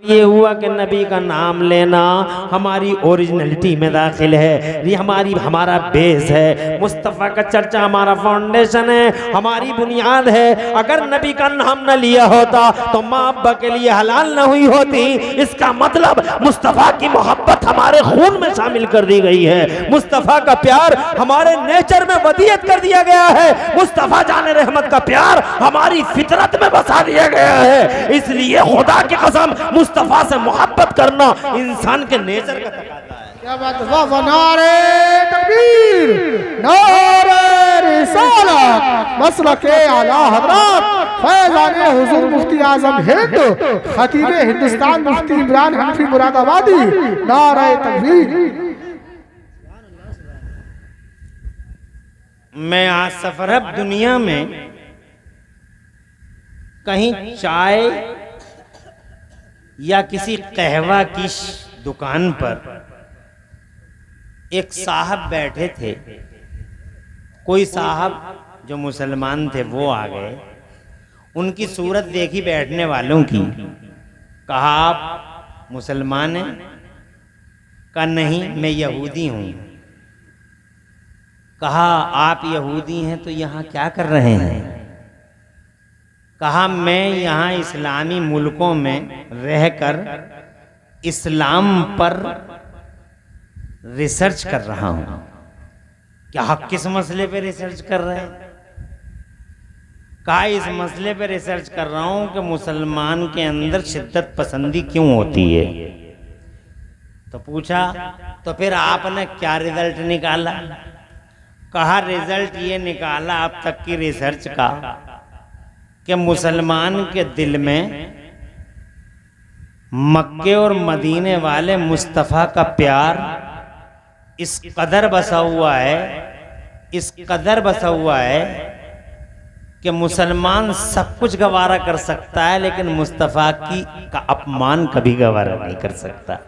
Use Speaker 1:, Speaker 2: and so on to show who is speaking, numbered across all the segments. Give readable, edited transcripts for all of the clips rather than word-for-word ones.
Speaker 1: ये हुआ कि नबी का नाम लेना हमारी ओरिजिनलिटी में दाखिल है, ये हमारा बेस है। मुस्तफ़ा का चर्चा हमारा फाउंडेशन है, हमारी बुनियाद है। अगर नबी का नाम न लिया होता तो माँ अब्बा के लिए हलाल न हुई होती। इसका मतलब मुस्तफ़ा की मोहब्बत हमारे खून में शामिल कर दी गई है। मुस्तफ़ा का प्यार हमारे नेचर में वदियत कर दिया गया है। मुस्तफ़ा जाने रहमत का प्यार हमारी फितरत में बसा दिया गया है। इसलिए खुदा की कसम मुस्तफ़ा से मोहब्बत करना इंसान के नेचर का तकाज़ा है।
Speaker 2: क्या बात है, वाह वाह, नारे तकबीर, नारे रिसालत, मसलके आला हज़रत फैज़ाने हुज़ूर मुफ्ती आज़म हिंद खतीबे हिंदुस्तान मुफ्ती इमरान हनफी मुरादाबादी, नारे तकबीर।
Speaker 1: मैं आज सफरब दुनिया में कहीं चाय या किसी कहवा की दुकान पर एक साहब बैठे थे। कोई साहब जो मुसलमान थे वो आ गए, उनकी सूरत देखी बैठने वालों की, कहा आप मुसलमान हैं? कहा नहीं, मैं यहूदी हूँ। कहा आप यहूदी हैं तो यहाँ क्या कर रहे हैं? कहा मैं यहाँ इस्लामी मुल्कों में रहकर इस्लाम पर रिसर्च कर रहा हूँ। क्या किस मसले पे रिसर्च कर रहे हैं? कहा इस मसले पे रिसर्च कर रहा हूँ कि मुसलमान के अंदर शिद्दत पसंदी क्यों होती है। तो पूछा तो फिर आपने क्या रिजल्ट निकाला? कहा रिजल्ट ये निकाला अब तक की रिसर्च का कि मुसलमान के दिल में मक्के और मदीने वाले मुस्तफ़ा का प्यार इस कदर बसा हुआ है, इस कदर बसा हुआ है कि मुसलमान सब कुछ गवारा कर सकता है लेकिन मुस्तफ़ा का अपमान कभी गवारा नहीं कर सकता।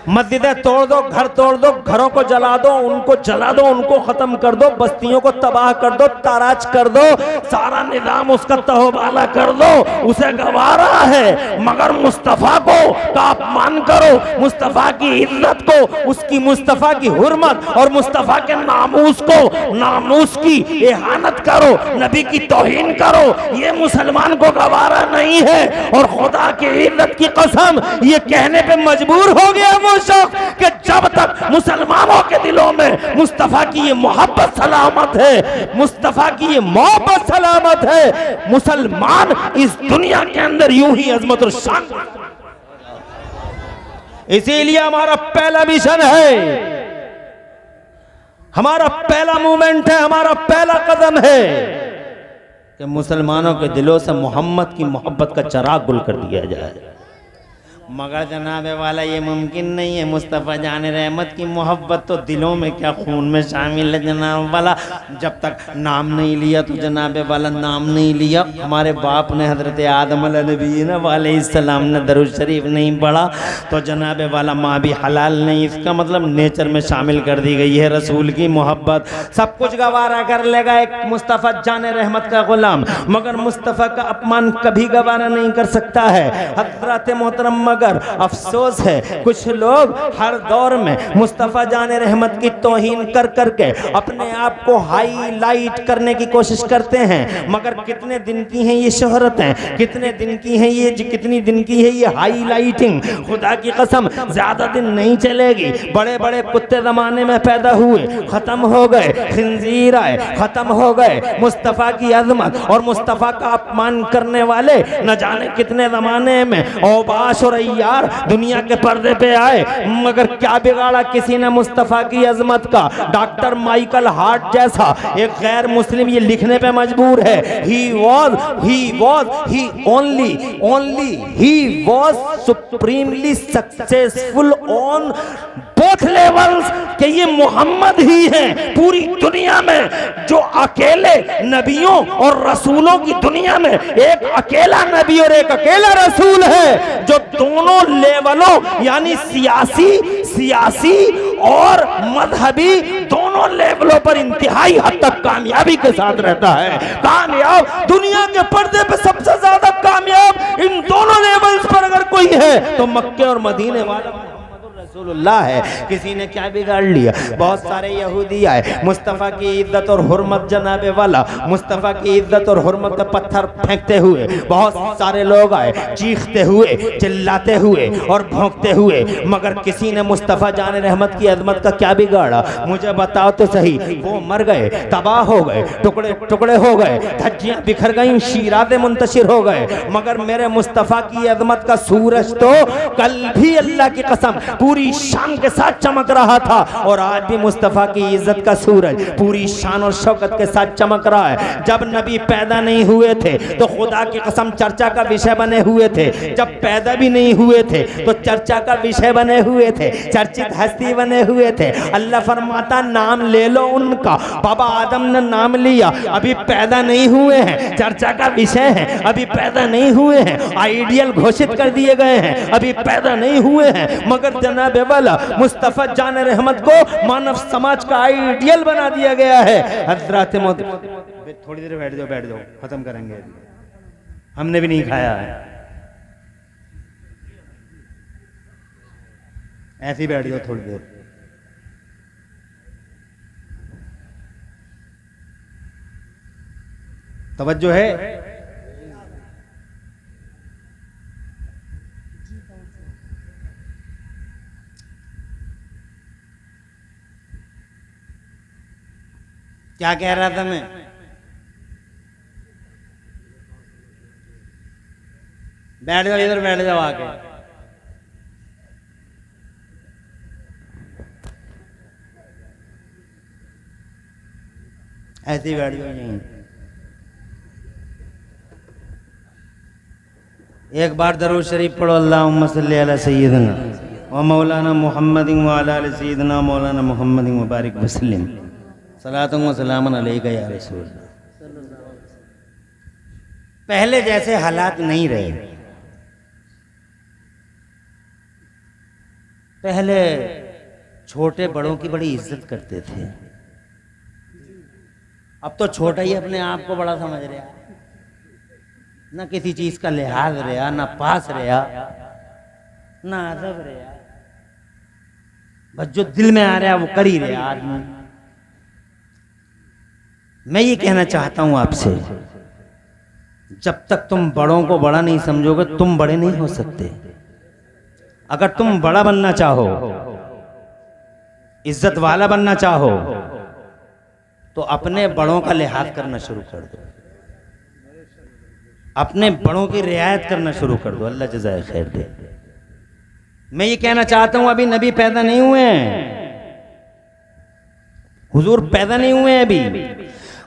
Speaker 1: मस्जिदें तोड़ दो, घर तोड़ दो, घरों को जला दो, उनको जला दो, उनको खत्म कर दो, बस्तियों को तबाह कर दो, ताराज कर दो, सारा निजाम उसका तहबाला कर दो, उसे गवारा है। मगर मुस्तफ़ा को का अपमान करो, मुस्तफ़ा की इज्जत को, उसकी मुस्तफ़ा की हुर्मत और मुस्तफ़ा के नामूस को, नामूस की इहानत करो, नबी की तौहीन करो, ये मुसलमान को गवारा नहीं है। और खुदा की इज्जत की कसम ये कहने पे मजबूर हो गया वो शख्स कि जब तक मुसलमानों के दिलों में मुस्तफ़ा की ये मोहब्बत सलामत है, मुस्तफ़ा की ये मोहब्बत सलामत है, मुसलमान इस दुनिया के अंदर यूं ही अजमत और शान। इसीलिए हमारा पहला मिशन है, हमारा पहला मूवमेंट है, हमारा पहला कदम है कि मुसलमानों के दिलों से मोहम्मद की मोहब्बत का चिराग गुल कर दिया जाए। मगर जनाबे वाला ये मुमकिन नहीं है। मुस्तफ़ा जाने रहमत की मोहब्बत तो दिलों में क्या खून में शामिल है जनाब वाला। जब तक नाम नहीं लिया तो जनाबे वाला नाम नहीं लिया। हमारे बाप ने हज़रत आदम अलैहिस्सलाम ने दरूद शरीफ नहीं पढ़ा तो जनाबे वाला माँ भी हलाल नहीं। इसका मतलब नेचर में शामिल कर दी गई है रसूल की मोहब्बत। सब कुछ गवारा कर लेगा एक मुस्तफ़ा जाने रहमत का गुलाम, मगर मुस्तफ़ा का अपमान कभी गवारा नहीं कर सकता है। हज़रत मोहतरम मगर अफसोस है कुछ लोग हर दौर में मुस्तफ़ा जाने रहमत की तौहीन कर करके अपने आप को हाईलाइट करने की कोशिश करते हैं। मगर कितने दिन की हैं ये शोहरतें, कितने दिन की हैं ये, कितनी दिन की है ये हाईलाइटिंग। खुदा की कसम ज्यादा दिन नहीं चलेगी। बड़े बड़े कुत्ते जमाने में पैदा हुए, खत्म हो गए, खिंजीर आए, खत्म हो गए। मुस्तफ़ा की अजमत और मुस्तफ़ा का अपमान करने वाले न जाने कितने जमाने में औबाश और यार दुनिया के पर्दे पे आए, मगर क्या बिगाड़ा किसी ने मुस्तफ़ा की अजमत का। डॉक्टर माइकल हार्ट जैसा एक गैर मुस्लिम ये लिखने पे मजबूर है, he was supremely successful on both levels कि ये मोहम्मद ही है पूरी दुनिया में जो अकेले नबियों और रसूलों की दुनिया में एक अकेला नबी और एक अकेला रसूल है जो दोनों लेवलों यानी सियासी और मजहबी दोनों लेवलों पर इंतहाई हद तक कामयाबी के साथ रहता है। कामयाब दुनिया के पर्दे पे सबसे ज्यादा कामयाब इन दोनों लेवल्स पर अगर कोई है तो मक्के और मदीने वाला रसूलुल्लाह है। किसी ने क्या बिगाड़ लिया? बहुत सारे यहूदी आए, मुस्तफ़ा की इज्जत और हुर्मत जनाबे वाला, मुस्तफ़ा की इज्जत और हुर्मत पे पत्थर फेंकते हुए बहुत सारे लोग आए, चीखते हुए, चिल्लाते हुए और भौंकते हुए, मगर किसी ने मुस्तफ़ा जान रहमत की अजमत का क्या बिगाड़ा? मुझे बताओ तो सही। वो मर गए, तबाह हो गए, टुकड़े टुकड़े हो गए, धज्जियां बिखर गई, शीराज़े मुंतशिर हो गए, मगर मेरे मुस्तफ़ा की अजमत का सूरज तो कल भी अल्लाह की कसम पूरी शान के साथ चमक रहा था और आज भी मुस्तफ़ा की इज्जत का सूरज पूरी शान और शौकत के साथ चमक रहा है। जब नबी पैदा नहीं हुए थे तो खुदा की कसम चर्चा का विषय बने हुए थे, जब पैदा भी नहीं हुए थे तो चर्चा का विषय बने हुए थे, चर्चित हस्ती बने हुए थे। अल्लाह फरमाता नाम ले लो उनका। बाबा आदम ने नाम लिया, अभी पैदा नहीं हुए हैं, चर्चा का विषय है, अभी पैदा नहीं हुए हैं, आइडियल घोषित कर दिए गए हैं, अभी पैदा नहीं हुए हैं, मगर जनाब वाला मुस्तफ़ा जान रहमत को मानव समाज का आइडियल बना दिया गया है। हज़रत थोड़ी देर बैठ जाओ, खत्म करेंगे, हमने भी नहीं खाया है, ऐसे ही बैठ जाओ थोड़ी देर। तवज्जो है? क्या कह रहा था मैं? बैठ जाओ, इधर बैठ जाओ आके। ऐसे ही बैठ जाओ यहीं। एक बार दरूद शरीफ पढ़ो, अल्लाहुम्मा सल्ली अला सय्यिदना व मौलाना मुहम्मदिन व अला आलि सय्यिदना मौलाना मुहम्मदिन व बारिक वसल्लिम सलातुम व सलामन अलैका या रसूल। पहले जैसे हालात नहीं रहे। पहले छोटे बड़ों की बड़ी इज्जत करते थे, अब तो छोटा ही अपने आप को बड़ा समझ रहा, ना किसी चीज का लिहाज रहा, ना पास रहा, ना अदब रहा, बस जो दिल में आ रहा वो कर ही रहा आदमी। मैं ये कहना चाहता हूं आपसे, जब तक तुम बड़ों को बड़ा नहीं समझोगे तुम बड़े नहीं हो सकते। अगर तुम बड़ा बनना चाहो, इज्जत वाला बनना चाहो, तो अपने बड़ों का लिहाज करना शुरू कर दो, अपने बड़ों की रियायत करना शुरू कर दो। अल्लाह जज़ाए खैर दे। मैं ये कहना चाहता हूं, अभी नबी पैदा नहीं हुए हैं, हुजूर पैदा नहीं हुए हैं अभी,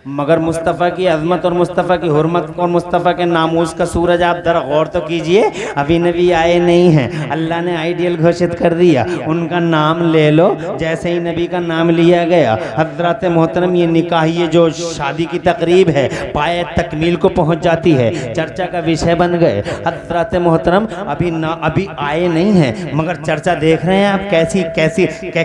Speaker 1: मगर मुस्तफ़ा की अज़मत और मुस्तफ़ा की हुर्मत और मुस्तफ़ा के नामूस का सूरज आप जरा गौर तो कीजिए, अभी नबी आए नहीं हैं, अल्लाह ने आइडियल घोषित कर दिया, उनका नाम ले लो। जैसे ही नबी का नाम लिया गया, हज़रत मोहतरम ये निकाह, ये जो शादी की तकरीब है पाए तकमील को पहुँच जाती है, चर्चा का विषय बन गए। हज़रत मोहतरम अभी आए नहीं हैं, मगर चर्चा देख रहे हैं आप,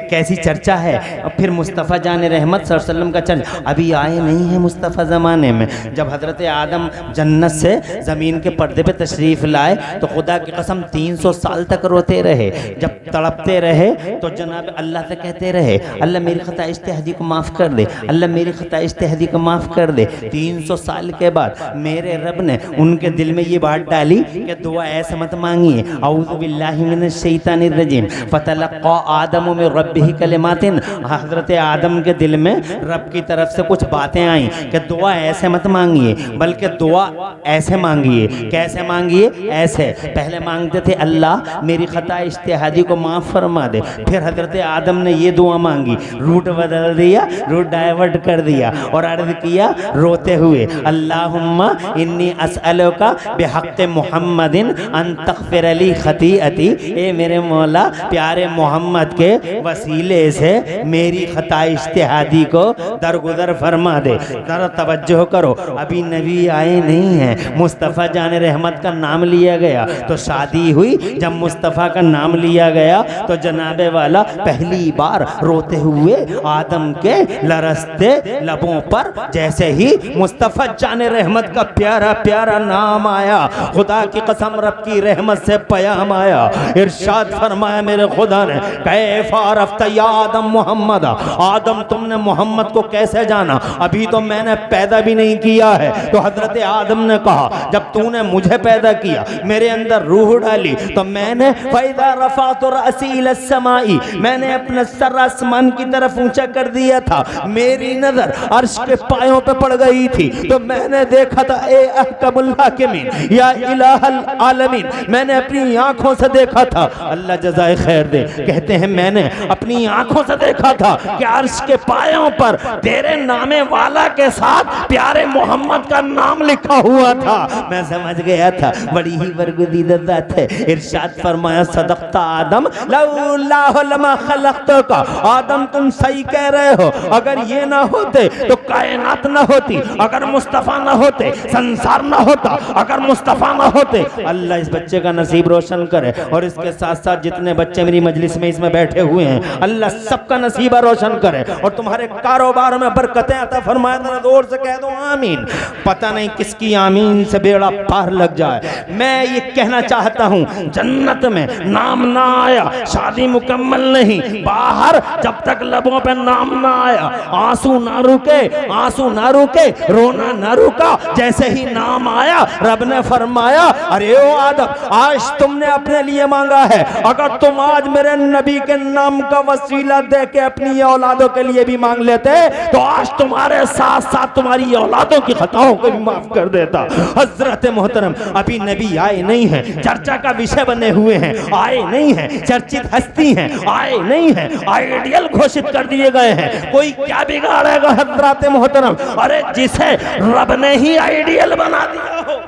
Speaker 1: कैसी चर्चा है। और फिर मुस्तफ़ा जान रहमत सल्लल्लाहु अलैहि वसल्लम का चर्चा, अभी आए नहीं है मुस्तफ़ा ज़माने में। जब हज़रत आदम जन्नत से ज़मीन के पर्दे पे तशरीफ़ लाए तो खुदा की कसम 300 साल तक रोते रहे, जब तड़पते रहे तो जनाब अल्लाह से कहते रहे, अल्लाह मेरी खता इज्तिहादी को माफ़ कर दे, अल्लाह मेरी खता इज्तिहादी को माफ़ कर दे। 300 साल के बाद मेरे रब ने उनके दिल में ये बात डाली कि दुआ ऐसे मत मांगिए, औज़ु बिल्लाहि मिनश शैतानिर रजीम फतलक़्क़ा आदम मिन रब्बिही कलिमातिन। हज़रत आदम के दिल में रब की तरफ से कुछ बातें आई कि दुआ ऐसे मत मांगिए, बल्कि दुआ ऐसे मांगिए। कैसे मांगिए? ऐसे पहले मांगते थे अल्लाह मेरी खता इज्तिहादी को माफ़ फरमा दे, फिर हज़रत आदम ने ये दुआ मांगी, रूट बदल दिया, रूट डाइवर्ट कर दिया और अर्ज़ किया रोते हुए, अल्लाहुम्मा इन्नी अस्अलुका बिहक़्क़ि मुहम्मदिन अन तग़फ़िर ली ख़तीअती। ए मेरे मौला प्यारे मोहम्मद के वसीले से मेरी खता इज्तिहादी को दरगुदर फरमा दे। जरा तवज्जो करो, अभी नबी आए नहीं हैं, मुस्तफ़ा जान रहमत का नाम लिया गया तो शादी हुई। जब मुस्तफ़ा का नाम लिया गया तो जनाबे वाला पहली बार रोते हुए आदम के लरसते लबों पर जैसे ही मुस्तफ़ा जान रहमत का प्यारा प्यारा नाम आया, खुदा की कसम रब की रहमत से पयाम आया। इरशाद फरमाया मेरे खुदा ने, कैफ़ अरफ़्त या आदम मोहम्मद, आदम तुमने मोहम्मद को कैसे जाना, अभी तो मैंने पैदा भी नहीं किया है। तो हजरत आदम ने कहा, जब तूने मुझे पैदा किया, मेरे अंदर रूह डाली, तो मैंने फ़ैज़ा रफ़अतु रअसी इला समाई, मैंने अपना सर आसमान की तरफ ऊंचा कर दिया था। मेरी नजर अर्श के पायों पे पड़ गई थी तो मैंने देखा था, ए अहकमुल हाकिमीन या इलाहल आलमीन, मैंने अपनी आंखों से देखा था। अल्लाह जज़ाए खैर दे, कहते हैं मैंने अपनी आंखों से देखा था कि अर्श के पायों पर तेरे नामे वाला के साथ प्यारे मोहम्मद का नाम लिखा हुआ था। मैं समझ गया था बड़ी ही बरगुदीदा ज़ात है। इरशाद फरमाया, सदक़ता आदम लौलाहु लमा खलक़तुका, आदम तुम सही कह रहे हो, अगर ये ना होते तो कायनात ना होती, अगर मुस्तफ़ा ना होते संसार ना होता, अगर मुस्तफ़ा ना होते। अल्लाह इस बच्चे का नसीब रोशन करे और इसके साथ साथ जितने बच्चे मेरी मजलिस में इसमें बैठे हुए हैं, अल्लाह सबका नसीबा रोशन करे और तुम्हारे कारोबार में बरकतें अता फरमाए। जोर से कह दो आमीन। पता नहीं किसकी आमीन से बेड़ा पार लग जाए। मैं ये कहना चाहता हूँ, जन्नत में नाम ना आया शादी मुकम्मल नहीं, बाहर जब तक लबों पे नाम ना आया आंसू ना रुके, आंसू ना रुके, रोना ना रुका। जैसे ही नाम आया रब ने फरमाया, अरे ओ आदम, आज तुमने अपने लिए मांगा है, अगर तुम आज मेरे नबी के नाम का वसीला दे के अपनी औलादों के लिए भी मांग लेते तो आज तुम्हारे साथ साथ तुम्हारी औलादों की खताओं को भी माफ कर देता। हजरत मोहतरम, अभी नबी आए नहीं हैं, चर्चा का विषय बने हुए हैं, आए नहीं हैं, चर्चित हस्ती हैं, आए नहीं हैं, आइडियल घोषित कर दिए गए हैं। कोई क्या बिगाड़ेगा हजरत मोहतरम, अरे जिसे रब ने ही आइडियल बना दिया हो।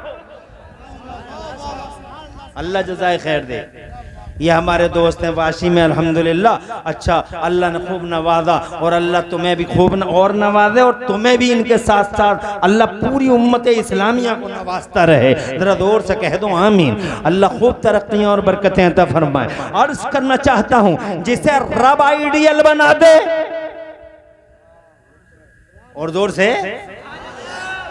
Speaker 1: अल्लाह जज़ाए खैर दे। ये हमारे दोस्त हैं वाशी में, अल्हम्दुलिल्लाह। अच्छा, अल्लाह ने खूब नवाजा और अल्लाह तुम्हें भी खूब और नवाजे और तुम्हें भी इनके साथ साथ अल्लाह पूरी उम्मत इस्लामिया को नवाजता रहे। जरा जोर से कह दो आमीन। अल्लाह खूब तरक्कियां और बरकतें अता फरमाए। अर्ज करना चाहता हूँ, जिसे रब आइडियल बना दे, और जोर से,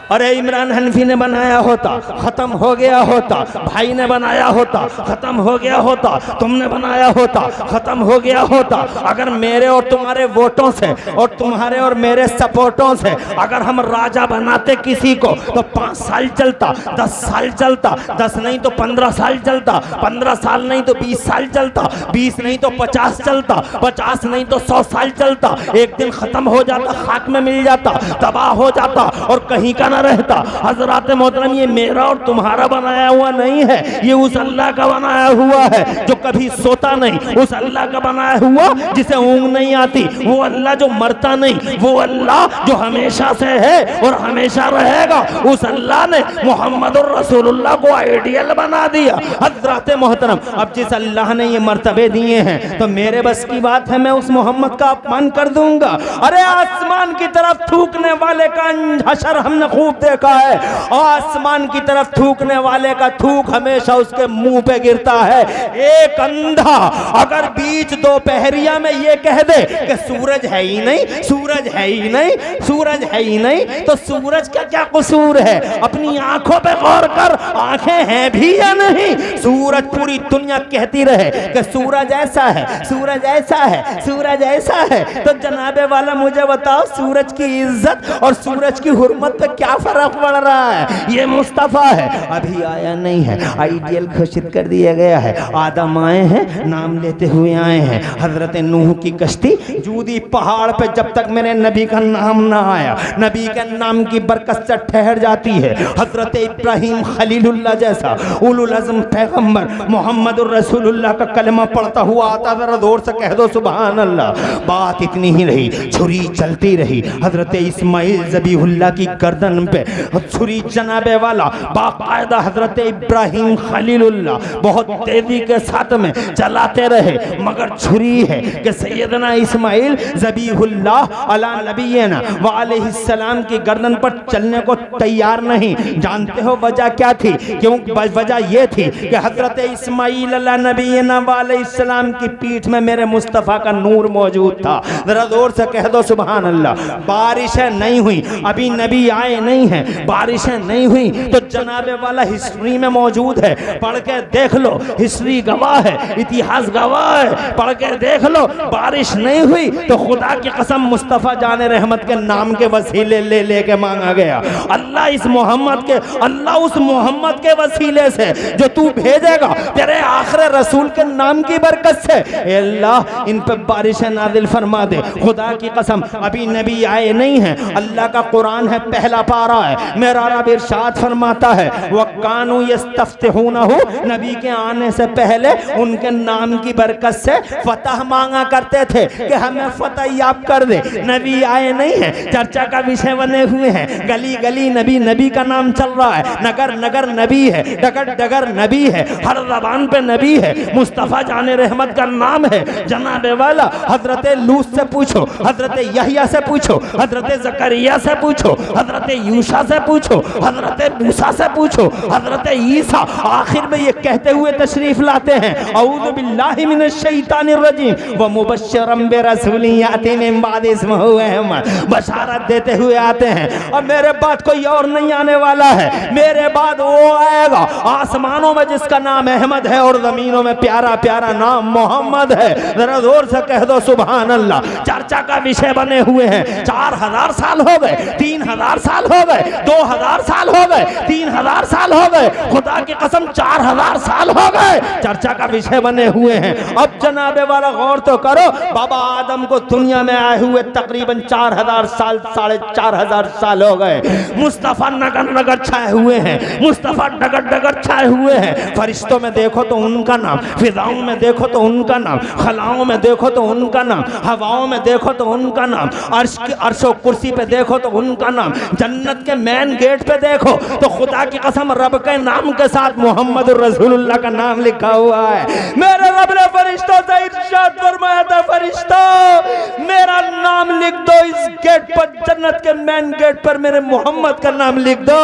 Speaker 1: अरे इमरान हनफी ने बनाया होता खत्म हो गया होता, भाई ने बनाया होता खत्म हो गया होता, तुमने बनाया होता खत्म हो गया होता। अगर मेरे और तुम्हारे वोटों से और तुम्हारे और मेरे सपोर्टों से अगर हम राजा बनाते किसी को तो 5 साल चलता, 10 साल चलता, 10 नहीं तो 15 साल चलता, 15 साल नहीं तो 20 साल चलता, 20 नहीं तो 50 चलता, 50 नहीं तो 100 साल चलता। एक दिन खत्म हो जाता, खाक में मिल जाता, तबाह हो जाता और कहीं का रहता। हजरत मोहतरम, ये मेरा और तुम्हारा बनाया हुआ नहीं है, ये उस अल्लाह का बनाया हुआ है जो कभी सोता नहीं, उस अल्लाह का बनाया हुआ जिसे ऊँग नहीं आती, वो अल्लाह जो मरता नहीं, वो अल्लाह जो हमेशा से है और हमेशा रहेगा। उस अल्लाह ने मोहम्मद रसूलुल्लाह को आइडियल बना दिया। हजरत मोहतरम, अब जिस अल्लाह ने ये मर्तबे दिए हैं तो मेरे बस की बात है मैं उस मोहम्मद का अपमान कर दूंगा। अरे आसमान की तरफ थूकने वाले का हशर हमने खूब देखा है, आसमान की तरफ थूकने वाले का थूक हमेशा उसके मुंह पे गिरता है। एक अंधा अगर बीच दोपहरिया में ये कह दे कि सूरज है ही नहीं, सूरज है ही नहीं, सूरज है ही नहीं, तो सूरज का क्या कसूर है? अपनी आंखों पे गौर कर, आंखें हैं भी या नहीं? सूरज, पूरी दुनिया कहती रहे कि सूरज ऐसा है, सूरज ऐसा है, सूरज ऐसा है, तो जनाबे वाला मुझे बताओ सूरज की इज्जत और सूरज की हुर्मत पे क्या फर्क पड़ रहा है? ये मुस्तफा है, अभी आया नहीं है, आइडियल घोषित कर दिया गया है। आदम आए हैं, नाम लेते हुए आए हैं। हजरत नूह की कश्ती जूदी पहाड़ पे जब तक मेरे नबी का नाम ना आया, नबी के नाम की बरकत से ठहर जाती है। हजरत इब्राहिम खलीलुल्लाह जैसा उलुल अज़्म पैगंबर मोहम्मद रसूलुल्लाह का कलमा पढ़ता हुआ आता, जरा जोर से कह दो सुभान अल्लाह। बात इतनी ही रही, छुरी चलती रही। हजरत इस्माइल ज़बीहुल्लाह की गर्दन गर्दन पे छुरी जनाबे वाला बाकायदा हजरत इब्राहिम खलीलुल्लाह बहुत तेजी के साथ में चलाते रहे, मगर छुरी है कि सैयदना इस्माइल ज़बीहुल्लाह अला नबीना व अलैहिस्सलाम की गर्दन पर चलने को तैयार नहीं। जानते हो वजह क्या थी? क्यों? वजह ये थी कि हजरत इस्माइल अला नबीना व अलैहिस्सलाम की पीठ में मेरे मुस्तफ़ा का नूर मौजूद था। जरा जोर से कह दो सुभान अल्लाह। बारिशें नहीं हुई, अभी नबी आए नहीं हैं, बारिशें नहीं हुई तो जनाबे वाला हिस्ट्री में मौजूद है, पढ़ के देख लो, हिस्ट्री गवाह है, इतिहास गवाह है, पढ़ के देख लो। बारिश नहीं हुई तो खुदा की कसम मुस्तफ़ा जाने रहमत के नाम के वसीले ले के मांगा गया। अल्लाह इस मोहम्मद के, अल्लाह उस मोहम्मद के वसीले से जो तू भेजेगा तेरे आखिरी रसूल के नाम की बरकत से, अल्लाह इन पे बारिशें नाजिल फरमा दे। खुदा की कसम अभी नबी आए नहीं हैं, अल्लाह का कुरान है, पहला पारा है, मेरा रब इरशाद फरमाता है वकानु यस्तफ्तिहूनहु, नबी के आने से पहले उनके नाम की बरकत से फतह मांगा करते थे कि हमें फतह याब कर दे। नबी आए नहीं हैं, चर्चा का विषय बने हुए हैं, गली गली नबी नबी का नाम चल रहा है, नगर नगर नबी है, डगर डगर नबी है, हर ज़बान पे नबी है, मुस्तफ़ा जाने रहमत का नाम है। जनाबे वाला हजरत लूत से पूछो, हजरत यहया से पूछो, हजरत ज़करिया से पूछो, हजरत यूशा से पूछो, हजरत मूसा से पूछो, हजरत ईसा आखिर में ये कहते हुए तशरीफ लाते हैं औज़ु बिल्लाहि मिनश शैतानिर रजीम व मुबश्शिरम बिरसूलिन याती मिन बाद इस्मुहु अहमद, बशारत देते हुए आते हैं। अब मेरे बाद कोई और नहीं आने वाला है, मेरे बाद वो आएगा आसमानों में जिसका नाम अहमद है और जमीनों में प्यारा प्यारा नाम मोहम्मद है। जरा जोर से कह दो सुभान अल्लाह। चर्चा का विषय बने हुए हैं, 4000 साल हो गए, 3000 साल हो गए, 2000 साल हो गए, 3000 साल हो गए, खुदा की कसम 4000 साल हो गए, चर्चा का विषय बने हुए हैं। अब जनाबे वाला गौर तो करो, बाबा आदम को दुनिया में आए हुए तकरीबन 4000 साल, 4500 साल हो गए। मुस्तफ़ा नगर नगर छाए हुए हैं, मुस्तफ़ा डगर डगर छाए हुए हैं। फरिश्तों में देखो तो उनका नाम, फिजाओं में देखो तो उनका नाम, खलाओं में देखो तो उनका नाम, हवाओं में देखो तो उनका नाम, अर्श कुर्सी पे देखो तो उनका नाम, जन्नत के मेन गेट पे देखो तो खुदा की कसम रब के नाम के साथ मोहम्मद रसूलुल्लाह का नाम लिखा हुआ है। मेरे रब ने फरिश्तों से इरशाद फरमाया था, फरिश्तों मेरा नाम लिख दो इस गेट पर, जन्नत के मेन गेट पर मेरे मोहम्मद का नाम लिख दो।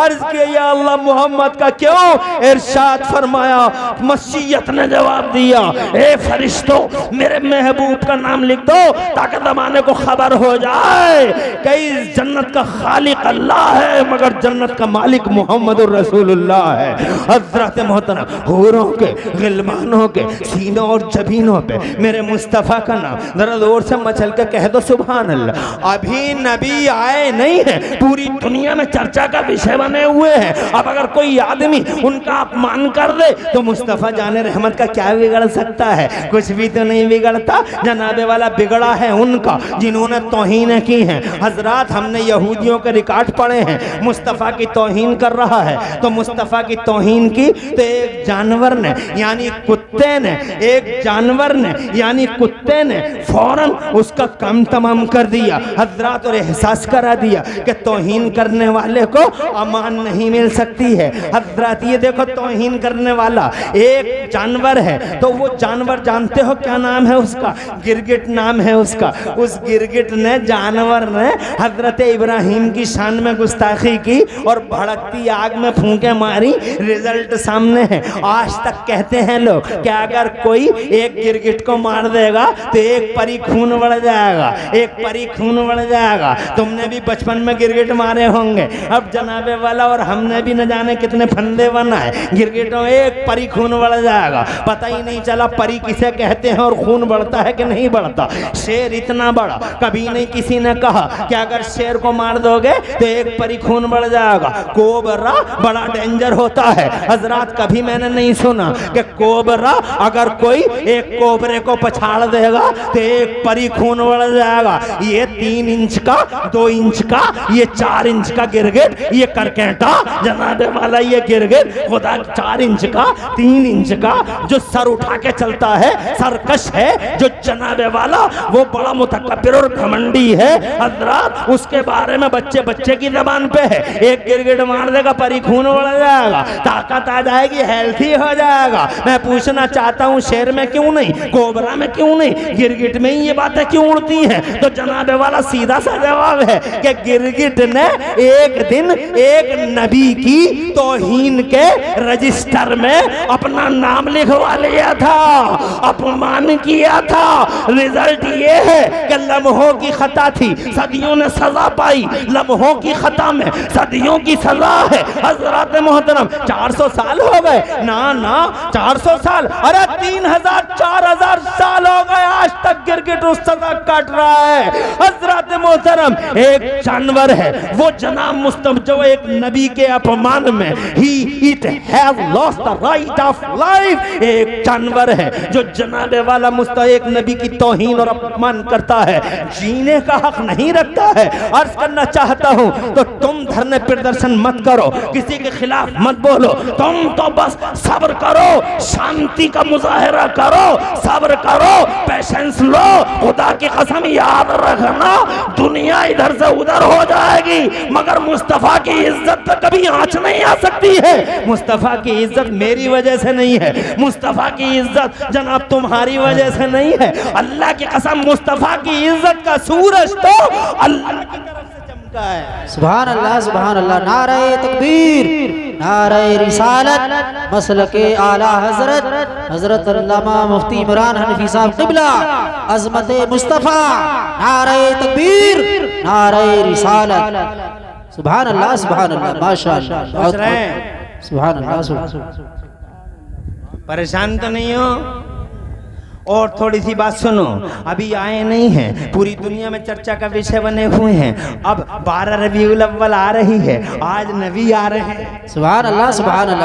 Speaker 1: अर्ज किया या अल्लाह मोहम्मद का क्यों? इरशाद फरमाया, मसीयत ने जवाब दिया, ए फरिश्तों मेरे महबूब का नाम लिख दो ताकि जमाने को खबर हो जाए कि इस जन्नत का खालिक अल्लाह है मगर जन्नत का मालिक मोहम्मद रसूलुल्लाह है। हज़रत मोहतरम हूरों के, गिलमानों के सीनों और जबीनों पे मेरे मुस्तफ़ा का नाम जरा जोर से मचल के कह दो सुभान अल्लाह। अभी नबी आए नहीं है, पूरी दुनिया में चर्चा का विषय बने हुए हैं। अब अगर कोई आदमी उनका अपमान कर दे तो मुस्तफ़ा जाने रहमत का क्या बिगड़ सकता है? कुछ भी तो नहीं बिगड़ता। जनाबे वाला बिगड़ा है उनका जिन्होंने तौहीन की है। हजरात हमने यहूदियों के रिकॉर्ड पढ़े हैं, मुस्तफ़ा की तौहीन कर रहा है तो मुस्तफ़ा की तौहीन की तो एक जानवर ने यानी कुत्ते ने, एक जानवर ने यानी कुत्ते ने फौरन उसका काम तमाम कर दिया हजरात, और एहसास करा दिया कि तौहीन करने वाले को अमान नहीं मिल सकती है। हजरात ये देखो तौहीन करने वाला एक जानवर है तो वो जानवर जानते हो क्या नाम है उसका? गिरगिट नाम है उसका। उस गिरगिट ने, जानवर ने हजरत इब्राहिम की शान में गुस्ताखी की और भड़कती आग में फूंके मारी। रिजल्ट सामने है। आज तक कहते हैं लोग कि अगर कोई एक गिरगिट को मार देगा तो एक परी खून बढ़ जाएगा, एक परी खून बढ़ जाएगा। तुमने भी बचपन में गिरगिट मारे होंगे। अब जनाबे वाला और हमने भी न जाने कितने फंदे बनाए गिरगिटों, एक परी खून बढ़ जाएगा। पता ही नहीं चला परी किसे कहते हैं और खून बढ़ता है कि नहीं बढ़ता। शेर इतना बड़ा कभी नहीं किसी ने कहा कि अगर शेर को मार दोगे तो एक परी खून बढ़ जाएगा। कोबरा बड़ा डेंजर होता है हजरात, कभी मैंने नहीं सुना कि कोबरा अगर कोई एक कोबरे को पछाड़ देगा तो एक परी खून बढ़ जाएगा। ये 3 इंच का, 2 इंच का, ये 4 इंच का गिरगिट, ये करकेटा जनाबे वाला ये गिरगिट खुदा 4 इंच का, 3 इंच का जो सर उठा के चलता है, सरकश है जो जनाबे वाला, वो बड़ा मुतकब्बिर और घमंडी है हजरत। उसके बारे में बच्चे बच्चे की जबान पे है, एक गिरगिट मार देगा परी खून बढ़ जाएगा, ताकत आ जाएगी, हेल्थी हो जाएगा। मैं पूछना चाहता हूँ शेर में क्यों नहीं, कोबरा में क्यों नहीं, गिरगिट में ही ये बातें क्यों उड़ती हैं? तो जनाबे वाला सीधा सा जवाब है कि गिरगिट ने एक दिन एक नबी की तौहीन के रजिस्टर में अपना नाम लिखवा लिया था, अपमान किया था। रिजल्ट ये है कि लम्हों की खता थी, सदियों ने सजा पाई, लम्हों की खता में सदियों की सजा है। हजरत मोहतरम 400 साल हो गए ना 400 साल, अरे 3000 4000 साल हो गए, आज तक गिरगिट उस सजा काट रहा है। हजरत मोहतरम एक जानवर है वो जनाब मुस्तफ़ा, जो एक नबी के अपमान में it has lost the right of life, एक जानवर है जो जनाबे वाला मुस्तफ़ा एक नबी की तौहीन और अपमान करता है, जीने का हक नहीं रखता है। अर्ज करना चाहता हूं तो तुम धरने प्रदर्शन मत करो, किसी के खिलाफ मत बोलो, तुम तो बस सब्र करो, शांति का मुजाहरा करो, सब्र करो, पेशेंस लो। खुदा की कसम याद रखना, दुनिया इधर से उधर हो जाएगी मगर मुस्तफा की इज्जत पे कभी आंच नहीं आ सकती है। मुस्तफा की इज्जत मेरी वजह से नहीं है, मुस्तफा की इज्जत जनाब तुम्हारी वजह से नहीं है। अल्लाह की कसम मुस्तफा की इज्जत का सूरज तो अल्लाह की तरफ से चमका है।
Speaker 3: सुभान अल्लाह, नारे तकबीर, नारे रिसालत, मसलके आला हजरत हजरत अल्लामा मुफ्ती इमरान हनफी साहब क़िबला, अज़मत मुस्तफ़ा, नारे तकबीर, नारे रिसालत। सुभान अल्लाह, माशाअल्लाह, सुभान अल्लाह।
Speaker 1: परेशान तो नहीं हो? और थोड़ी सी बात सुनो, अभी आए नहीं हैं, पूरी दुनिया में चर्चा का विषय बने हुए हैं। अब 12 रबीउल अव्वल आ रही है, आज नबी आ रहे हैं।
Speaker 3: सुभान अल्लाह,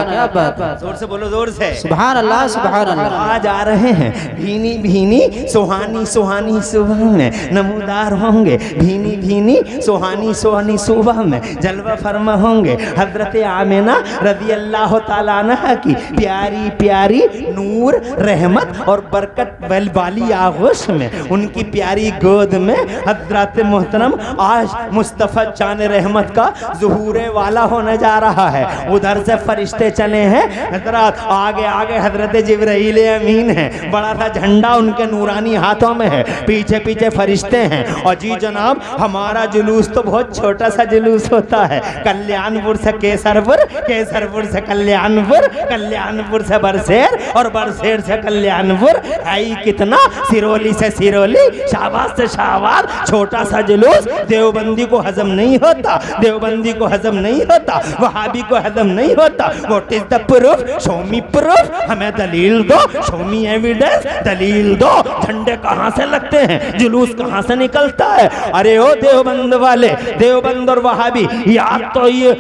Speaker 3: क्या बात है,
Speaker 1: जोर से बोलो, जोर से।
Speaker 3: सुभान अल्लाह, सुभान अल्लाह।
Speaker 1: आज आ रहे हैं, भीनी भीनी सुहानी सुहानी सुबह में नमूदार होंगे, भीनी भीनी सुहानी सुहानी सुबह में जलवा फरमा होंगे। हजरत आमिना रज़ी अल्लाह तआला अन्हा की प्यारी प्यारी नूर, रहमत और बरकत वाली आगोश में, उनकी प्यारी गोद में हजरत मोहतरम आज मुस्तफ़ा जान रहमत का ज़ुहूरे वाला होने जा रहा है। उधर से फरिश्ते चले हैं हजरत, आगे आगे हजरत जिब्राइल अमीन है, बड़ा सा झंडा उनके नूरानी हाथों में है, पीछे पीछे फरिश्ते हैं। और जी जनाब हमारा जुलूस तो बहुत छोटा सा जुलूस होता है, कल्याणपुर से केसरपुर, केसरपुर से कल्याणपुर, कल्याणपुर से बरसेर और बरसेर से कल्याणपुर, कितना सिरोली से सिरोली, शाहबाद से शाहबाद, छोटा सा जुलूस। देवबंदी को हजम नहीं होता, देवबंदी को हजम नहीं होता, वहाबी को हजम नहीं होता। What is the proof? Show me proof, हमें दलील दो, शो मी एविडेंस, दलील दो। झंडे कहाँ से लगते हैं, जुलूस कहाँ से निकलता है? अरे ओ देवबंद वाले, देवबंद और वहाबी, याद तो ये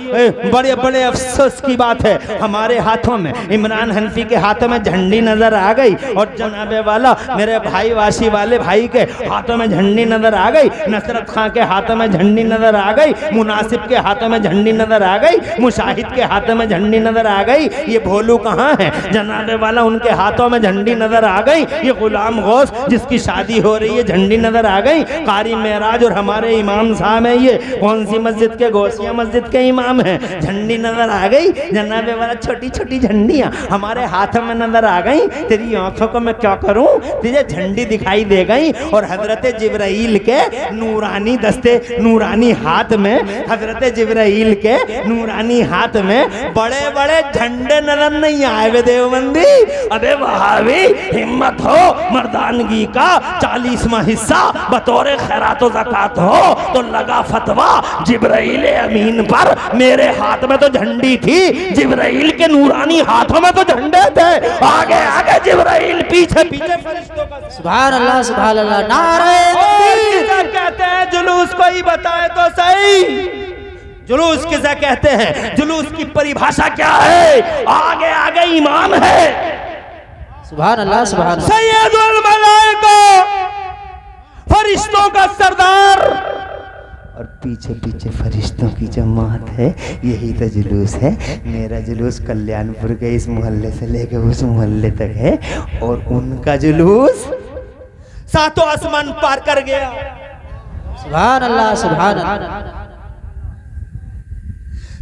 Speaker 1: बड़े बड़े अफसोस की बात है, हमारे हाथों में, इमरान हनफी के हाथों में झंडी नजर आ गई और जनाबे वाला मेरे भाई वासी वाले भाई के हाथों में झंडी नजर आ गई, नसरत खां के हाथों में झंडी नजर आ गई, मुनासिब के हाथों में झंडी नजर आ गई, मुशाहिद के हाथों में झंडी नजर आ गई। ये भोलू कहाँ है? जनाबे वाला उनके हाथों में झंडी नजर आ गई। ये गुलाम गौस जिसकी शादी हो रही है झंडी नजर आ गई। कारी मेराज और हमारे इमाम साहब है, ये कौन सी मस्जिद के? गौसिया मस्जिद के इमाम है, झंडी नजर आ गई। जनाबे वाला छोटी छोटी झंडियां हमारे हाथों में नजर आ गई। तेरी आंखों को मैं क्या करूं, तुझे झंडी दिखाई दे गई। और हजरत जिब्राइल के नूरानी दस्ते, नूरानी हाथ में, हजरत जिब्राइल के नूरानी हाथ में बड़े बड़े झंडे नजर नहीं आए वे देवबंदी। अबे वहाबी, हिम्मत हो मर्दानगी का 40वां हिस्सा बतौर खैरात व ज़कात हो तो लगा फतवा जिब्राइल अमीन पर। मेरे हाथ में तो झंडी थी, जिब्राइल के नूरानी हाथों में तो झंडे थे। आगे आगे जिब्राइल, पीछे पीछे फरिश्तों का।
Speaker 3: सुभान अल्लाह, सुभान अल्लाह, नारे तकबीर।
Speaker 1: कहते हैं जुलूस कोई बताए तो सही, जुलूस किसे कहते हैं, जुलूस की परिभाषा क्या है? आगे आगे इमाम है,
Speaker 3: सुभान अल्लाह सुभान अल्लाह।
Speaker 1: सैयदुल मलाइका, फरिश्तों का सरदार, और पीछे पीछे फरिश्तों की जमात है। यही तो जुलूस है। मेरा जुलूस कल्याणपुर के इस मोहल्ले से लेकर उस मोहल्ले तक है, और उनका जुलूस सातों आसमान पार कर गया।
Speaker 3: सुभान अल्लाह सुभान अल्लाह।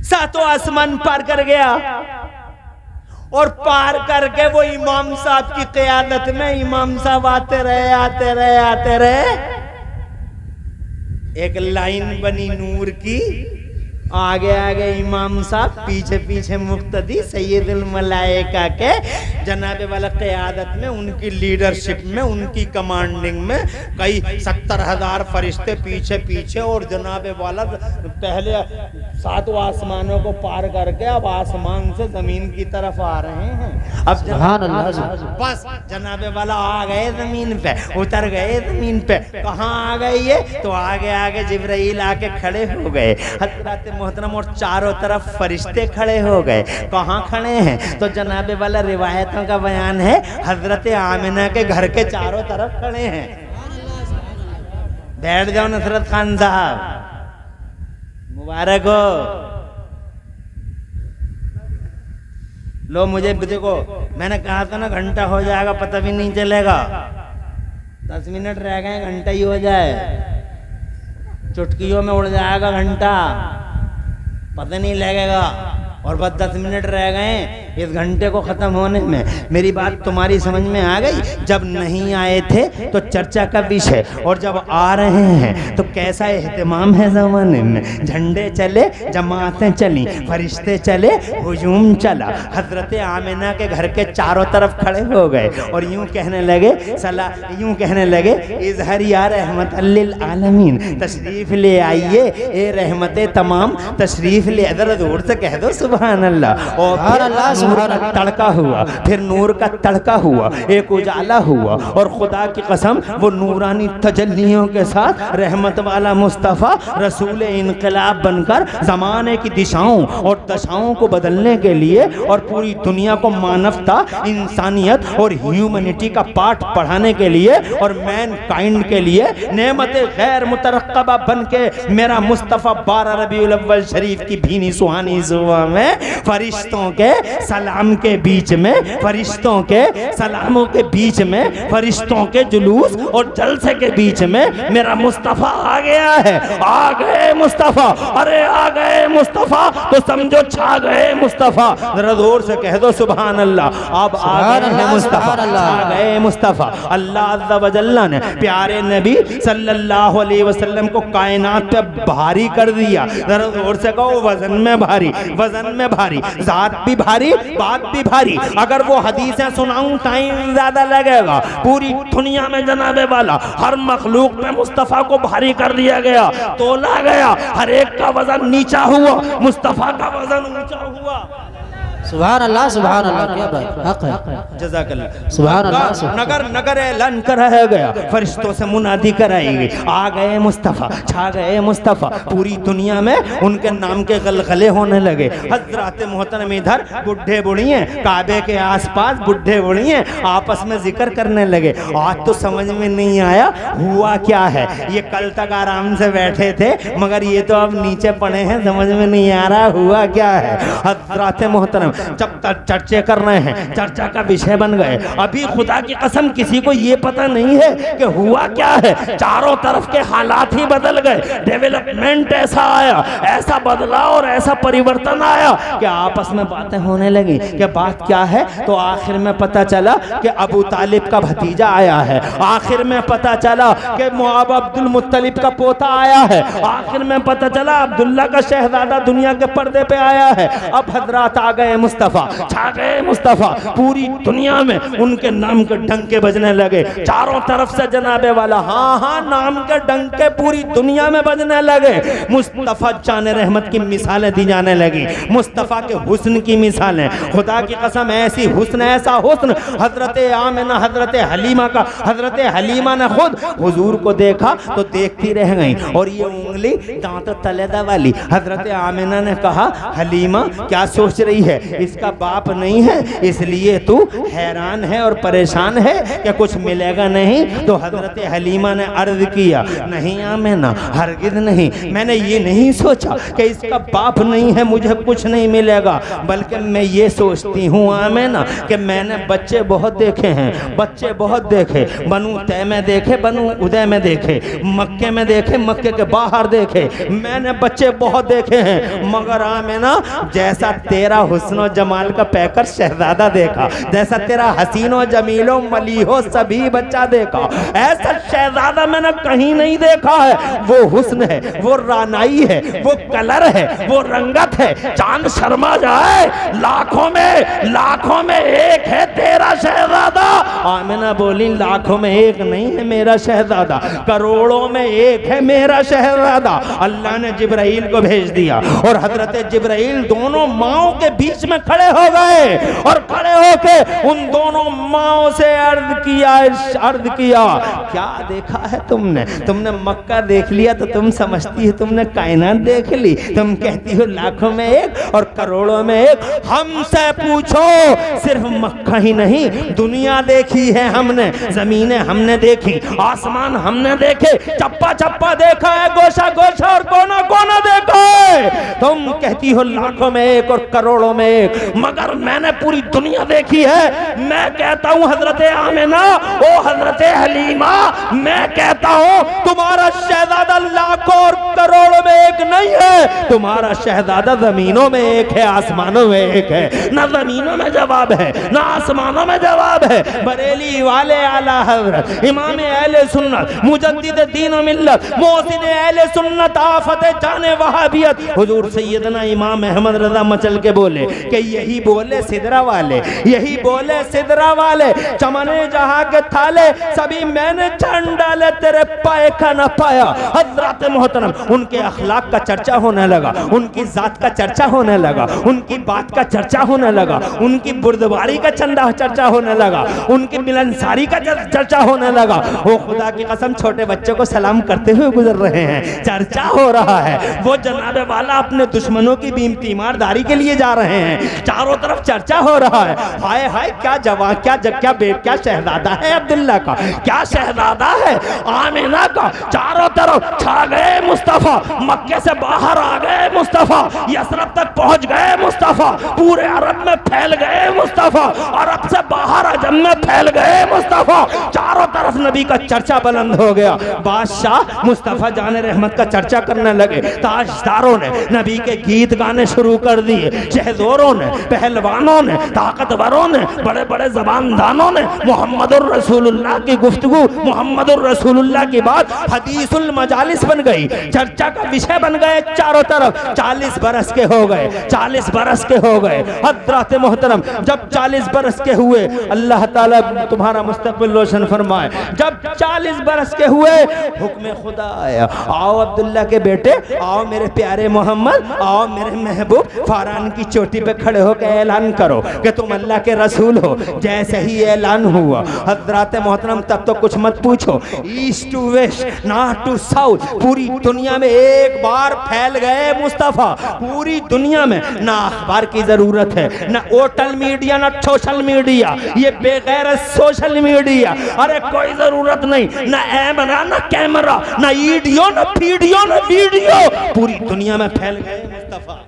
Speaker 1: सातों आसमान पार कर गया, और पार करके वो इमाम साहब की क़यादत में इमाम साहब आते रहे आते रहे आते रहे। एक लाइन बनी नूर की, आगे आगे इमाम साहब, पीछे पीछे मुक्तदी सैयदुल मलाइका के जनाबे वाला क़यादत में, उनकी लीडरशिप में, उनकी कमांडिंग में कई 70,000 फरिश्ते पीछे पीछे, और जनाबे वाला पहले सातों आसमानों को पार करके अब आसमान से जमीन की तरफ आ रहे हैं। अब
Speaker 3: सुभान अल्लाह।
Speaker 1: बस जनाबे वाला आ गए जमीन पे, उतर गए जमीन पे। कहाँ आ गए ये? तो आगे आगे जिब्राइल आके खड़े हो गए हज़रत मोहतरम, और चारों तरफ फरिश्ते खड़े हो गए। कहाँ खड़े हैं? तो जनाबे वाला रिवायतों का बयान है हजरत आमिना के घर के चारों तरफ खड़े हैं। बैठ जाओ नुसरत खान साहब, मुबारक हो। लो मुझे देखो, मैंने कहा था ना घंटा हो जाएगा पता भी नहीं चलेगा। 10 मिनट रह गए, घंटा ही हो जाए, चुटकियों में उड़ जाएगा घंटा, पता नहीं लगेगा। और बस 10 मिनट रह गए इस घंटे को ख़त्म होने में। मेरी बात तुम्हारी समझ में आ गई? जब नहीं आए थे तो चर्चा का विषय, और जब आ रहे हैं तो कैसा एहतमाम है ज़माने में। झंडे चले, जमातें चली, फरिश्ते चले, हुजूम चला। हज़रत आमिना के घर के चारों तरफ खड़े हो गए और यूं कहने लगे इज़हर या रहमत लिल आलमीन, तशरीफ़ ले आइए ए रहमत तमाम, तशरीफ़ ले। ज़रा जोर से कह दो सुभान अल्लाह। और नूर का तड़का हुआ, फिर नूर का तड़का हुआ, एक उजाला हुआ, और खुदा की कसम वो नूरानी तजल्लियों के साथ रहमत वाला मुस्तफ़ा रसूल इनकलाब बनकर ज़माने की दिशाओं और दशाओं को बदलने के लिए और पूरी दुनिया को मानवता, इंसानियत और ह्यूमैनिटी का पाठ पढ़ाने के लिए और मैन काइंड के लिए नेमत गैर मुतरक्कबा बन के मेरा मुस्तफ़ा 12 रबीउल अव्वल शरीफ की भीनी सुहानी सुबह में फरिश्तों के सलाम के बीच में, फरिश्तों के सलामों के बीच में, फरिश्तों के जुलूस और जलसे के बीच में मेरा मुस्तफ़ा आ गया है। आ गए मुस्तफ़ा, अरे आ गए मुस्तफ़ा, तो समझो छा गए मुस्तफ़ा। जरा जोर से कह दो सुभान अल्लाह। अब आ गए मुस्तफ़ा, आ गए मुस्तफ़ा। अल्लाह अज़्ज़ा व जल्ला ने प्यारे नबी सल्लल्लाहु अलैहि वसल्लम को कायनात पे भारी कर दिया। जरा जोर से कहो वजन में भारी, वजन में भारी, जात भी भारी, बात भी भारी। अगर वो हदीसें सुनाऊं टाइम ज्यादा लगेगा। पूरी दुनिया में जनाबे वाला हर मखलूक में मुस्तफ़ा को भारी कर दिया गया, तोला गया, हर एक का वजन नीचा हुआ, मुस्तफ़ा का वजन ऊंचा हुआ।
Speaker 3: सुभान अल्लाह सुभान अल्लाह। क्या बात हक है,
Speaker 1: जज़ाकल्लाह।
Speaker 3: सुभान अल्लाह।
Speaker 1: नगर नगर ऐलान कराया गया, फरिश्तों से मुनादी कराई गई, आ गए मुस्तफ़ा, छा गए मुस्तफ़ा। पूरी दुनिया में उनके नाम के गलगले होने लगे। हज़रात मोहतरम इधर बुढ़े बुढ़िए काबे के आसपास बुढ़े बुढ़िए आपस में जिक्र करने लगे। आज तो समझ में नहीं आया हुआ क्या है। ये कल तक आराम से बैठे थे, मगर ये तो अब नीचे पड़े हैं, समझ में नहीं आ रहा हुआ क्या है। हज़रात मोहतरम जब तक चर्चे कर रहे हैं, चर्चा का विषय बन गए। अभी खुदा की कसम किसी को ये पता नहीं है कि हुआ क्या है। चारों तरफ के हालात ही बदल गए, डेवलपमेंट ऐसा आया, ऐसा बदला और ऐसा परिवर्तन आया कि आपस में बातें होने लगी कि बात क्या है। तो आखिर में पता चला कि अबू तालिब का भतीजा आया है, आखिर में पता चला कि मुआब अब्दुल मुत्तलिब का पोता आया है, आखिर में पता चला अब्दुल्ला का शहजादा दुनिया के पर्दे पे आया है। अब हजरात आ गए मुस्तफ़ा, छा गए मुस्तफ़ा। पूरी दुनिया में उनके नाम के डंके बजने लगे चारों तरफ से जनाबे वाला। हाँ हाँ, नाम के डंके पूरी दुनिया में बजने लगे। मुस्तफ़ा जाने रहमत की मिसालें दी जाने लगी, मुस्तफ़ा के हुस्न की मिसालें। खुदा की कसम ऐसी हुस्न, ऐसा हुस्न हजरत आमिना, हजरत हलीमा का, हजरत हलीमा ने खुद हुजूर को देखा तो देखती रह गई। और ये उंगली दांत तलेदा वाली हजरत आमिना ने कहा हलीमा क्या सोच रही है, इसका बाप नहीं है, इसलिए तू हैरान है और परेशान है कि कुछ मिलेगा नहीं। तो हजरत हलीमा ने अर्ज किया, नहीं आमेना, हरगिज़ नहीं, मैंने ये नहीं सोचा कि इसका बाप नहीं है मुझे कुछ नहीं मिलेगा, बल्कि मैं ये सोचती हूँ आमेना कि मैंने बच्चे बहुत देखे हैं, बच्चे बहुत देखे, बनु तय में देखे, बनु उदय में देखे, मक्के में देखे, मक्के के बाहर देखे, मैंने बच्चे बहुत देखे हैं, मगर आमेना जैसा तेरा हुस्न जमाल का पैकर शहजादा देखा, जैसा तेरा हसीनो जमीलो मलीहो सभी बच्चा देखा, ऐसा शहजादा मैंने कहीं नहीं देखा है। वो हुस्न है, वो रानाई है, वो कलर है, वो रंगत है, चांद शर्मा जाए, लाखों में एक है तेरा शहजादा। आमिना बोली लाखों में एक नहीं है मेरा शहजादा, करोड़ों में एक है मेरा शहजादा। अल्लाह ने जिब्राइल को भेज दिया और हजरत जिब्राइल दोनों माओं के बीच में खड़े हो गए और खड़े होके उन दोनों माओं से अर्ज किया, क्या देखा है तुमने? तुमने मक्का देख लिया तो तुम समझती हो तुमने कायनात देख ली, तुम कहती हो लाखों में एक और करोड़ों में एक। हमसे पूछो, सिर्फ मक्का ही नहीं दुनिया देखी है हमने, जमीनें हमने देखी, आसमान हमने देखे, चप्पा चप्पा देखा है, गोशा गोशा और कोना कोना देखा है। तुम कहती हो लाखों में एक और करोड़ों में एक, मगर मैंने पूरी दुनिया देखी है। मैं कहता हूं हजरत आमिना, ओ हजरत हलीमा, मैं कहता हूं तुम्हारा शहजादा लाखों और करोड़ों में एक नहीं है, तुम्हारा शहजादा जमीनों में एक है, आसमानों में एक है। ना जमीनों में जवाब है, ना आसमानों में जवाब है। बरेली वाले आला हजरत इमाम अहले सुन्नत मुजद्दिद दीन व मिल्लत मोहसिन अहले सुन्नत आफत जाने वहाबियत हुजूर सैयदना इमाम अहमद रजा मचल के बोले कि यही बोले सिदरा वाले, यही बोले सिदरा वाले, चमने जहां के थाले सभी मैंने छान डाले, तेरे पाए का न पाया। हजरत मोहतरम उनके अखलाक का चर्चा होने लगा, उनकी जात का चर्चा होने लगा, उनकी बात का चर्चा होने लगा, उनकी बुर्दबारी का चंदा चर्चा होने लगा, उनकी मिलनसारी का चर्चा होने लगा। वो खुदा की कसम छोटे बच्चों को सलाम करते हुए गुजर रहे हैं, चर्चा हो रहा है। वो जनाबे वाला अपने दुश्मनों की तीमारदारी के लिए जा रहे हैं, चारों तरफ चर्चा हो रहा है। हाय हाय क्या जवान, क्या शहजादा है अब्दुल्ला का, क्या शहजादा है आमिना का। चारों तरफ छा गए मुस्तफा, मक्के से बाहर आ गए मुस्तफा, यसरब तक पहुंच गए मुस्तफा, पूरे अरब में फैल गए मुस्तफा, अरब से बाहर अजम में फैल गए मुस्तफा। चारों तरफ नबी का चर्चा बुलंद हो गया। बादशाह मुस्तफा जाने रहमत का चर्चा करने लगे, ताजदारों ने नबी के गीत गाने शुरू कर दिए, शहजोरों ने, पहलवानों ने, ताकतवरों ने, बड़े बड़े जबानदानों ने मोहम्मदुर रसूलुल्लाह की गुफ्तगू, मोहम्मदुर रसूलुल्लाह की बात हदीसुल मजालिस बन गई, चर्चा का विषय बन गए चारों तरफ। 40 बरस के हो गए, 40 बरस के हो गए। हजरत मोहतरम जब 40 बरस के हुए, अल्लाह ताला तुम्हारा मुस्तकबिल रोशन फरमाए, जब 40 बरस के हुए हुक्म खुदा आया, आओ अब्दुल्ला के बेटे, आओ मेरे प्यारे मोहम्मद, आओ मेरे महबूब, फारान की चोटी पे खड़े होकर ऐलान करो कि तुम अल्लाह के रसूल हो। जैसे ही ऐलान हुआ हजरत मोहतरम तब तो कुछ मत पूछो, east to west, north to south, पूरी दुनिया में एक बार फैल गए मुस्तफा। पूरी दुनिया में ना अखबार की जरूरत है, ना ओटल मीडिया, ना सोशल मीडिया, ये बेगैर सोशल मीडिया, अरे कोई जरूरत नहीं, ना ऐमरा, ना कैमरा, ना ईडियो, ना वीडियो, ना वीडियो, पूरी दुनिया में फैल गए मुस्तफा।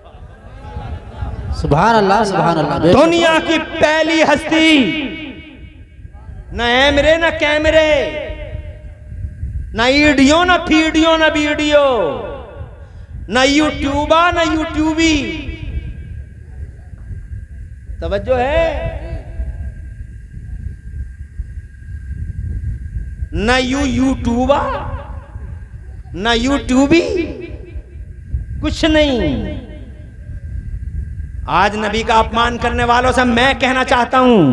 Speaker 3: सुभान अल्लाह, सुभान अल्लाह।
Speaker 1: दुनिया की पहली हस्ती, ना ऐमरे, ना कैमरे, ना ईडियो, ना फीडियो, ना वीडियो, ना यूट्यूबा, ना यूट्यूबी। तवज्जो है? ना यूट्यूबा, ना यूट्यूबी, कुछ नहीं। आज नबी का अपमान करने वालों से मैं कहना चाहता हूं,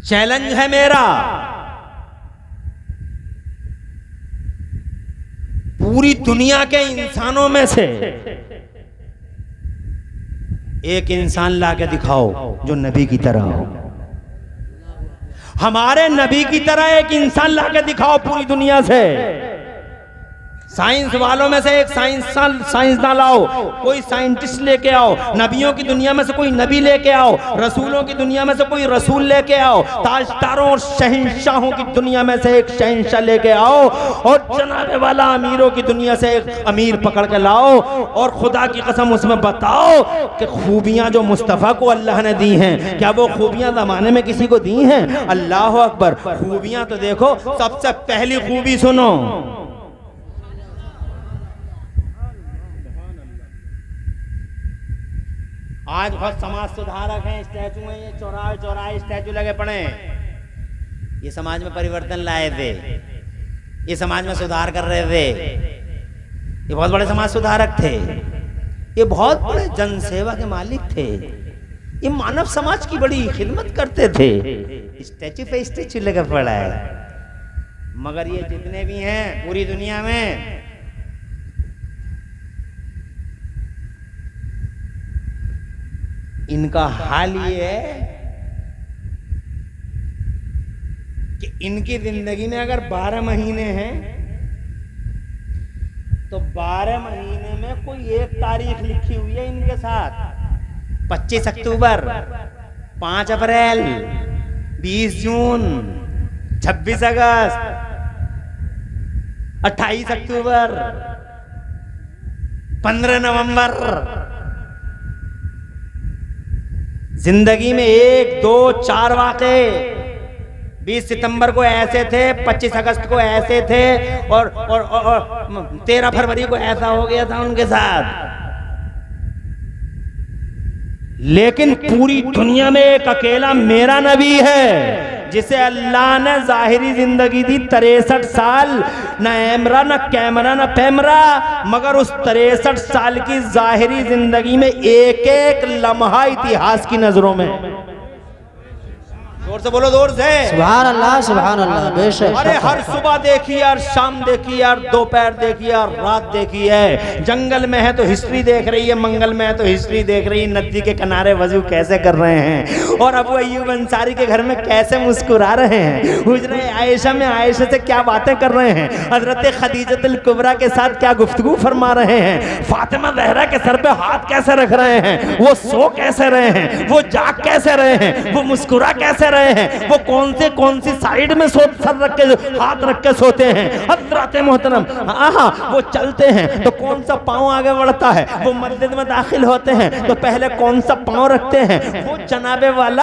Speaker 1: चैलेंज है मेरा, पूरी दुनिया के इंसानों में से एक इंसान लाके दिखाओ जो नबी की तरह हो। हमारे नबी की तरह एक इंसान लाके दिखाओ पूरी दुनिया से। साइंस वालों में से एक साइंसदान लाओ, कोई साइंटिस्ट लेके आओ, नबियों की दुनिया में से कोई नबी लेके आओ, रसूलों की दुनिया में से कोई रसूल लेके आओ, ताजदारों और शहंशाहों की दुनिया में से एक शहंशाह लेके आओ, और जनाबे वाला अमीरों की दुनिया से एक अमीर पकड़ के लाओ, और खुदा की कसम उसमें बताओ कि खूबियां जो मुस्तफ़ा को अल्लाह ने दी हैं, क्या वो खूबियां ज़माने में किसी को दी हैं? अल्लाह अकबर। खूबियां तो देखो, सबसे पहली खूबी सुनो, आज बहुत समाज सुधारक हैं, स्टैचू हैं, ये चौराहे चौराहे स्टैचू लगे पड़े हैं, ये समाज में परिवर्तन लाए थे, ये समाज में सुधार कर रहे थे, ये बहुत बड़े समाज सुधारक थे, ये बहुत बड़े जनसेवा के मालिक थे, ये मानव समाज की बड़ी खिदमत करते थे। स्टैचू पे स्टैचू लगा पड़ा है, मगर ये जितने भी हैं पूरी दुनिया में, इनका हाल ये है कि इनकी जिंदगी में अगर 12 महीने हैं तो 12 महीने में कोई एक तारीख लिखी हुई है इनके साथ, 25 अक्टूबर, 5 अप्रैल, 20 जून, 26 अगस्त, 28 अक्टूबर, 15 नवंबर। जिंदगी में 1, 2, 4 वाक़े, 20 सितंबर को ऐसे थे, 25 अगस्त को ऐसे थे, और 13 फरवरी को ऐसा हो गया था उनके साथ। लेकिन पूरी दुनिया में एक अकेला मेरा नबी है जिसे अल्लाह ने जाहिरी जिंदगी दी 63 साल, न एमरा न कैमरा न पैमरा, मगर उस 63 साल की जाहिरी जिंदगी में एक एक लम्हा इतिहास की नजरों में। जोर से बोलो, जोर से।
Speaker 3: सुभान अल्लाह, सुभान अल्लाह, बेशक।
Speaker 1: अरे हर सुबह देखी यार, शाम देखी यार, दोपहर देखी यार, रात देखी है, जंगल में है तो हिस्ट्री देख रही है, मंगल में है तो हिस्ट्री देख रही है, नदी के किनारे वजू कैसे कर रहे हैं, और अबू अय्यूब अंसारी के घर में कैसे मुस्कुरा रहे हैं, हुजरे आयशा में आयशा से क्या बातें कर रहे हैं, हजरत खदीजतुल कुबरा के साथ क्या गुफ्तगू फरमा रहे हैं, फातिमा ज़हरा के सर पे हाथ कैसे रख रहे हैं, वो सो कैसे रहे हैं, वो जाग कैसे रहे हैं, वो मुस्कुरा कैसे रहे हैं, वो कौन सी साइड में सर रख के, हाथ रख के सोते हैं, हज़रत मोहतरम। वो चलते हैं तो कौन सा पांव आगे बढ़ता है, वो मस्जिद में दाखिल होते हैं तो पहले कौन सा पांव रखते हैं, वो जनाबे वाला